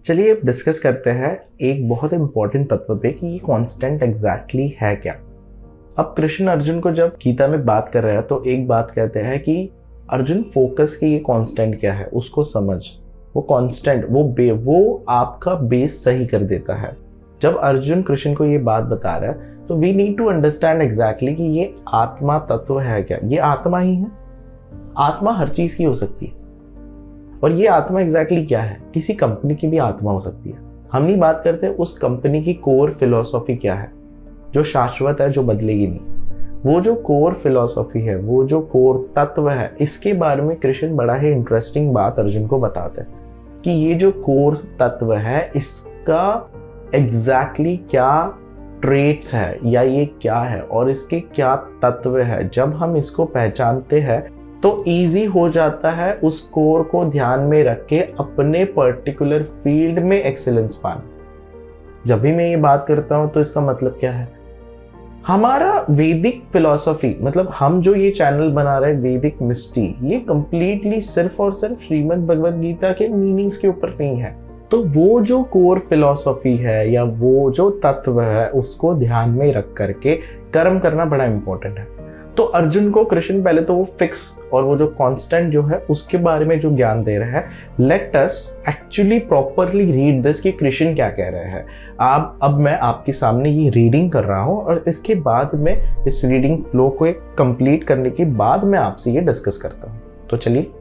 चलिए अब डिस्कस करते हैं एक बहुत इंपॉर्टेंट तत्व पे कि ये कांस्टेंट एग्जैक्टली है क्या। अब कृष्ण अर्जुन को जब गीता में बात कर रहे हैं तो एक बात कहते हैं कि अर्जुन फोकस की ये कांस्टेंट क्या है उसको समझ। वो कांस्टेंट वो आपका बेस सही कर देता है। जब अर्जुन कृष्ण को ये बात बता रहा है तो we need to understand exactly कि ये आत्मा तत्व है क्या। ये आत्मा ही है। आत्मा हर चीज की हो सकती है और ये आत्मा एग्जैक्टली क्या है। किसी कंपनी की भी आत्मा हो सकती है। हम नहीं बात करते उस कंपनी की कोर फिलॉसफी क्या है जो शाश्वत है, जो बदलेगी नहीं। वो जो कोर फिलॉसफी है, वो जो कोर तत्व है, इसके बारे में कृष्ण बड़ा ही इंटरेस्टिंग बात अर्जुन को बताते हैं कि ये जो कोर तत्व है इसका एग्जैक्टली क्या ट्रेट्स है या ये क्या है और इसके क्या तत्व है। जब हम इसको पहचानते हैं तो इजी हो जाता है उस कोर को ध्यान में रख के अपने पर्टिकुलर फील्ड में एक्सीलेंस पाना। जब भी मैं ये बात करता हूं तो इसका मतलब क्या है, हमारा वैदिक फिलॉसफी, मतलब हम जो ये चैनल बना रहे हैं वैदिक मिस्टी, ये कंप्लीटली सिर्फ और सिर्फ श्रीमद् भगवद गीता के मीनिंग्स के ऊपर नहीं है। तो वो जो कोर फिलॉसफी है या वो जो तत्व है उसको ध्यान में रख करके कर्म करना बड़ा इंपॉर्टेंट है। तो अर्जुन को कृष्ण पहले तो वो फिक्स और वो जो कांस्टेंट जो है उसके बारे में जो ज्ञान दे रहा है। Let us actually properly read this कि कृष्ण क्या कह रहे हैं। अब मैं आपके सामने ये रीडिंग कर रहा हूँ और इसके बाद में इस रीडिंग फ्लो को कंप्लीट करने के बाद मैं आपसे ये डिस्कस करता हूँ। तो चलिए,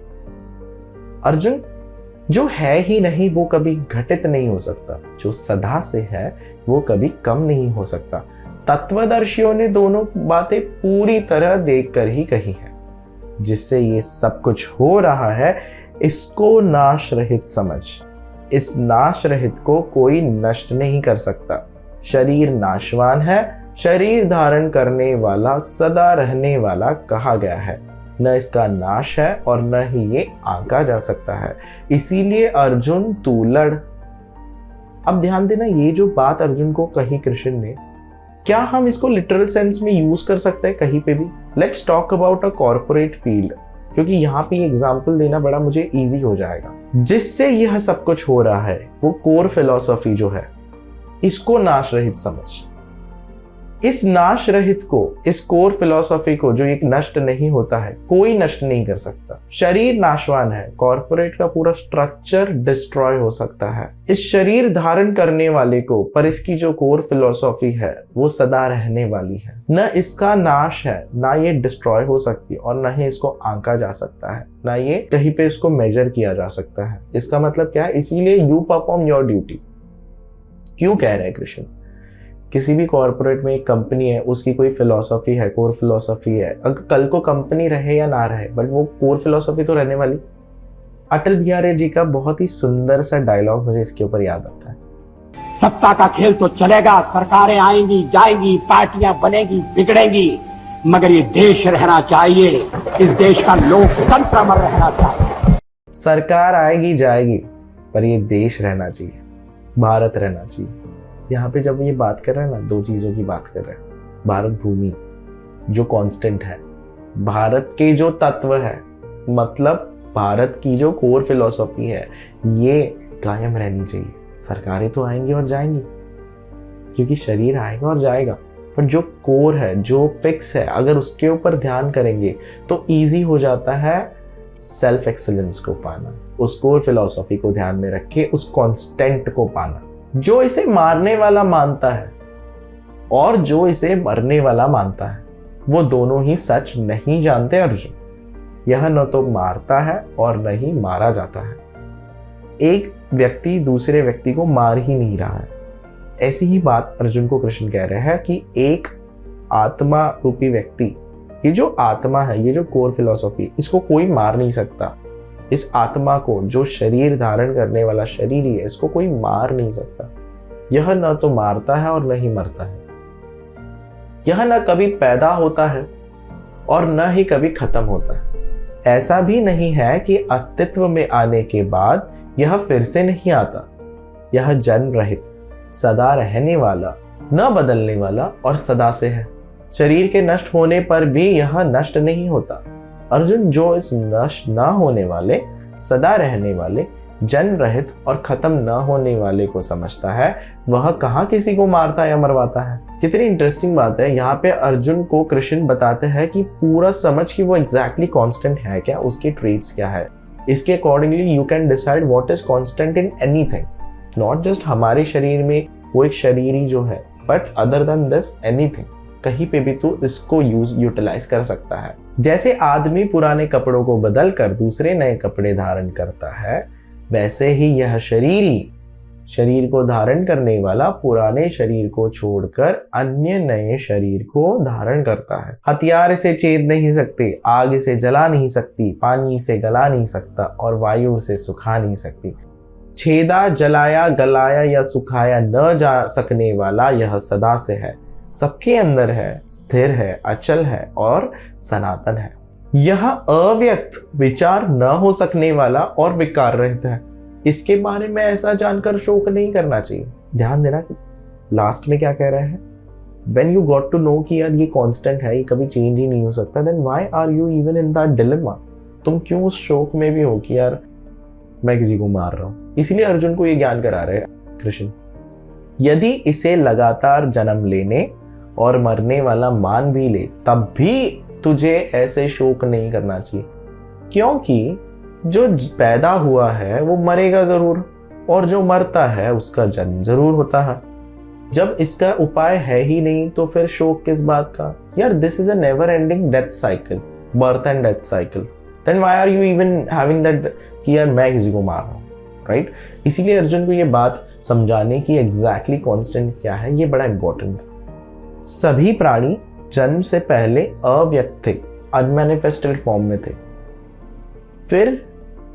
अर्जुन जो है ही नहीं वो कभी घटित नहीं हो सकता, जो सदा से है वो कभी कम नहीं हो सकता। तत्वदर्शियों ने दोनों बातें पूरी तरह देखकर ही कही है। जिससे ये सब कुछ हो रहा है इसको नाश रहित समझ। इस नाश रहित को कोई नष्ट नहीं कर सकता। शरीर नाशवान है, शरीर धारण करने वाला सदा रहने वाला कहा गया है। न इसका नाश है और न ही ये आंका जा सकता है। इसीलिए अर्जुन तू लड़। अब ध्यान देना, ये जो बात अर्जुन को कही कृष्ण ने, क्या हम इसको लिटरल सेंस में यूज कर सकते हैं कहीं पे भी? Let's talk about a corporate field, क्योंकि यहाँ पे एग्जांपल देना बड़ा मुझे इजी हो जाएगा। जिससे यह सब कुछ हो रहा है वो कोर फिलॉसफी जो है, इसको नाश रहित समझ। इस नाश रहित को, इस कोर फिलॉसफी को जो एक नष्ट नहीं होता है, कोई नष्ट नहीं कर सकता। शरीर नाशवान है, कॉर्पोरेट का पूरा स्ट्रक्चर डिस्ट्रॉय हो सकता है इस शरीर धारण करने वाले को, पर इसकी जो कोर फिलॉसफी है वो सदा रहने वाली है। न इसका नाश है, ना ये डिस्ट्रॉय हो सकती और न ही इसको आंका जा सकता है, ना ये कहीं पे इसको मेजर किया जा सकता है। इसका मतलब क्या है? इसीलिए यू परफॉर्म योर ड्यूटी। क्यों कह रहे हैं कृष्ण? किसी भी कॉर्पोरेट में एक कंपनी है, उसकी कोई फिलॉसफी है, कोर फिलॉसफी है। अगर कल को कंपनी रहे या ना रहे, बट वो कोर फिलॉसफी तो रहने वाली। अटल बिहारी जी का बहुत ही सुंदर सा डायलॉग मुझे इसके ऊपर याद आता है। सत्ता का खेल तो चलेगा, सरकारें आएंगी जाएंगी, पार्टियां बनेगी बिगड़ेंगी, मगर ये देश रहना चाहिए। इस देश का लोकतंत्र अमर रहना चाहिए। सरकार आएगी जाएगी पर ये देश रहना चाहिए, भारत रहना चाहिए। यहाँ पे जब ये बात कर रहे हैं ना, दो चीजों की बात कर रहे हैं। भारत भूमि जो कांस्टेंट है, भारत के जो तत्व है, मतलब भारत की जो कोर फिलॉसफी है, ये कायम रहनी चाहिए। सरकारें तो आएंगी और जाएंगी क्योंकि शरीर आएगा और जाएगा, पर जो कोर है, जो फिक्स है, अगर उसके ऊपर ध्यान करेंगे तो इजी हो जाता है सेल्फ एक्सीलेंस को पाना। उस कोर फिलॉसफी को ध्यान में रख के उस कांस्टेंट को पाना जो इसे मारने वाला मानता है और जो इसे मरने वाला मानता है, वो दोनों ही सच नहीं जानते अर्जुन। यह न तो मारता है और न ही मारा जाता है। एक व्यक्ति दूसरे व्यक्ति को मार ही नहीं रहा है। ऐसी ही बात अर्जुन को कृष्ण कह रहे हैं कि एक आत्मा रूपी व्यक्ति, ये जो आत्मा है, ये जो कोर फिलॉसफी, इसको कोई मार नहीं सकता। इस आत्मा को, जो शरीर धारण करने वाला शरीर ही है, इसको कोई मार नहीं सकता। यह न तो मारता है और न ही मरता है। यह न कभी पैदा होता है और न ही कभी खत्म होता है। ऐसा भी नहीं है कि अस्तित्व में आने के बाद यह फिर से नहीं आता। यह जन्म रहित, सदा रहने वाला, न बदलने वाला और सदा से है। शरीर के नष्ट होने पर भी यह नष्ट नहीं होता। अर्जुन, जो इस नष्ट ना होने वाले, सदा रहने वाले, जन्म रहित और खत्म न होने वाले को समझता है, वह कहाँ किसी को मारता या मरवाता है। कितनी इंटरेस्टिंग बात है। यहाँ पे अर्जुन को कृष्ण बताते हैं कि पूरा समझ कि वो एग्जैक्टली कांस्टेंट है क्या, उसके ट्रेट्स क्या है। इसके accordingly you can decide what is constant in anything, not just हमारे शरीर में वो एक शरीर ही जो है, but other than this anything, कहीं पे भी तू इसको यूटिलाइज कर सकता है। जैसे आदमी पुराने कपड़ों को बदल कर दूसरे नए कपड़े धारण करता है, वैसे ही यह शरीर को धारण करने वाला पुराने शरीर को छोड़कर अन्य नए शरीर को धारण करता है। हथियार इसे छेद नहीं सकते, आग इसे जला नहीं सकती, पानी इसे गला नहीं सकता और वायु इसे सुखा नहीं सकती। छेदा, जलाया, गलाया या सुखाया न जा सकने वाला यह सदा से है, सबके अंदर है, स्थिर है, अचल है और सनातन है। यह अव्यक्त, विचार न हो सकने वाला और विकार रहित है। इसके बारे में ऐसा जानकर शोक नहीं करना चाहिए। ध्यान देना कि लास्ट में क्या कह रहे हैं, When you got to know कि यार ये कांस्टेंट है, ये कभी चेंज ही नहीं हो सकता, then why are you even in that dilemma? तुम क्यों उस शोक में भी हो कि यार मैं किसी को मार रहा हूं। इसीलिए अर्जुन को ये ज्ञान करा रहे हैं कृष्ण। यदि इसे लगातार जन्म लेने और मरने वाला मान भी ले, तब भी तुझे ऐसे शोक नहीं करना चाहिए, क्योंकि जो पैदा हुआ है वो मरेगा जरूर, और जो मरता है उसका जन्म जरूर होता है। जब इसका उपाय है ही नहीं तो फिर शोक किस बात का यार। This is a never ending death cycle, birth and death cycle. Then why are you even having that कि यार मैं किसी को मार रहा हूं, राइट। इसीलिए अर्जुन को ये बात समझाने की एग्जैक्टली कांस्टेंट क्या है, ये बड़ा इंपॉर्टेंट था। सभी प्राणी जन्म से पहले अव्यक्त थे, अनमैनिफेस्टेड फॉर्म में थे, फिर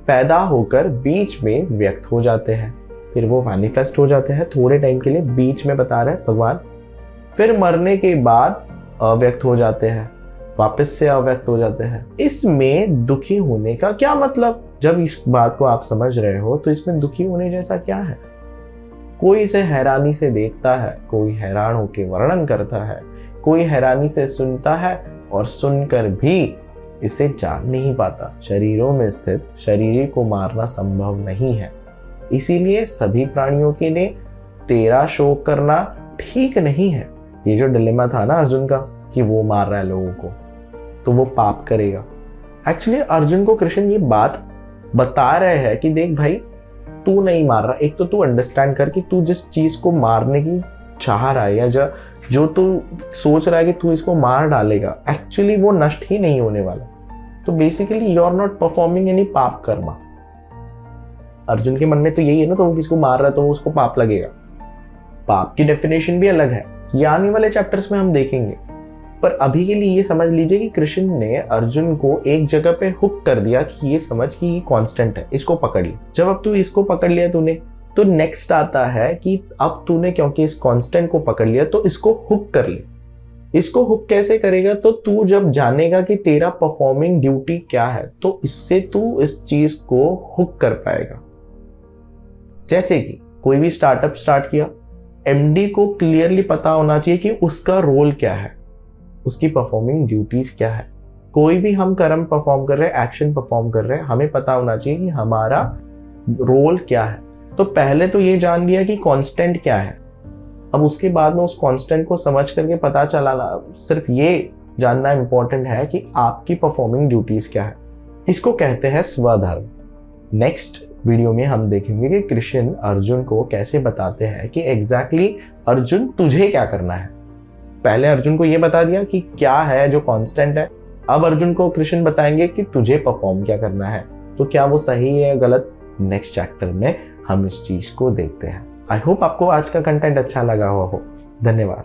पैदा होकर बीच में व्यक्त हो जाते हैं, फिर वो मैनिफेस्ट हो जाते हैं थोड़े टाइम के लिए, बीच में बता रहे हैं भगवान, फिर मरने के बाद अव्यक्त हो जाते हैं, वापस से अव्यक्त हो जाते हैं। इसमें दुखी होने का क्या मतलब? जब इस बात को आप समझ रहे हो तो इसमें दुखी होने जैसा क्या है? कोई इसे हैरानी से देखता है, कोई हैरान होकर वर्णन करता है, कोई हैरानी से सुनता है और सुनकर भी इसे जान नहीं पाता। शरीरों में स्थित शरीर को मारना संभव नहीं है। इसीलिए सभी प्राणियों के लिए तेरा शोक करना ठीक नहीं है। ये जो डिलेमा था ना अर्जुन का कि वो मार रहा है लोगों को तो वो पाप करेगा। एक्चुअली अर्जुन को कृष्ण ये बात बता रहे हैं कि देख भाई, तू नहीं मार रहा, एक तो तू अंडरस्टैंड कर कि तू जिस चीज को मारने की चाह रहा है या जो तू सोच रहा है कि तू इसको मार डालेगा, एक्चुअली वो नष्ट ही नहीं होने वाला। तो basically you are not performing any paap karma. Arjun के मन में तो यही है ना, तो वो किसको मार रहा है तो वो उसको पाप लगेगा। पाप की डेफिनेशन भी अलग है, ये आने वाले चैप्टर्स में हम देखेंगे। पर अभी के लिए ये समझ लीजिए कि कृष्ण ने अर्जुन को एक जगह पे हुक कर दिया कि ये समझ कि ये कांस्टेंट है, इसको पकड़ ले। जब अब तू इसको पकड़ लिया तूने, तो नेक्स्ट आता है कि अब तूने क्योंकि इस कांस्टेंट को पकड़ लिया तो इसको हुक कर ले। इसको हुक कैसे करेगा? तो तू जब जानेगा कि तेरा परफॉर्मिंग ड्यूटी क्या है, तो इससे तू इस चीज को हुक कर पाएगा। जैसे कि कोई भी स्टार्टअप स्टार्ट किया, एमडी को क्लियरली पता होना चाहिए कि उसका रोल क्या है, उसकी परफॉर्मिंग ड्यूटीज क्या है। कोई भी हम कर्म परफॉर्म कर रहे हैं, एक्शन परफॉर्म कर रहे हैं, हमें पता होना चाहिए कि हमारा रोल क्या है। तो पहले तो ये जान लिया कि कांस्टेंट क्या है, अब उसके बाद में उस कांस्टेंट को समझ करके पता चला, सिर्फ ये जानना इंपॉर्टेंट है कि आपकी परफॉर्मिंग ड्यूटीज क्या है। इसको कहते हैं स्वधर्म। नेक्स्ट वीडियो में हम देखेंगे कि कृष्ण अर्जुन को कैसे बताते हैं कि एग्जैक्टली अर्जुन तुझे क्या करना है। पहले अर्जुन को ये बता दिया कि क्या है जो कांस्टेंट है, अब अर्जुन को कृष्ण बताएंगे कि तुझे परफॉर्म क्या करना है। तो क्या वो सही है या गलत, नेक्स्ट चैप्टर में हम इस चीज को देखते हैं। आई होप आपको आज का कंटेंट अच्छा लगा हुआ हो। धन्यवाद।